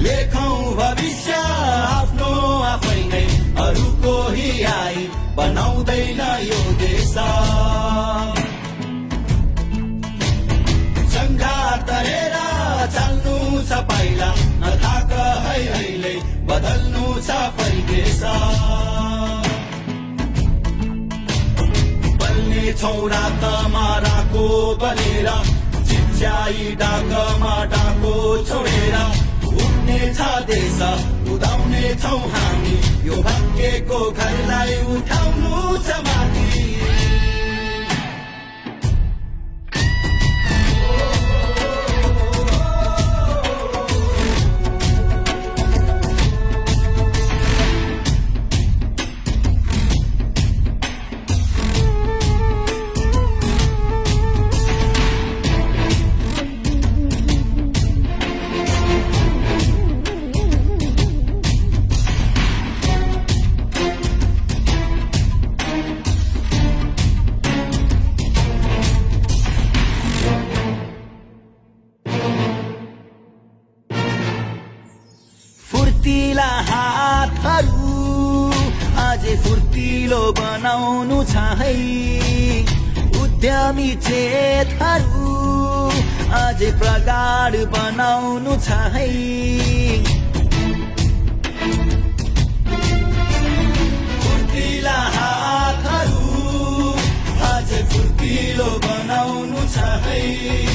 लेखौं भविष्य आफ्नो आफै नै अरूको हियाई बनाउँदैन यो देश सँघा तरेर चाल्नु छ पाइला नथाक है अहिले बदल्नु छ परिवेश बल्ने छौरा त माराको बलेर चिच्याई डाकमा डाको छोडेर उड्ने छ देश उदाउने छौ हामी यो भाग्यको घरलाई उठाउनु छ माथि फुर्तिला हातहरू अझै फुर्तिलो बनाउनु छ है उद्यमी चेतहरू अझै प्रगाढ बनाउनु छ है फुर्तिला हातहरू अझै फुर्तिलो बनाउनु छ है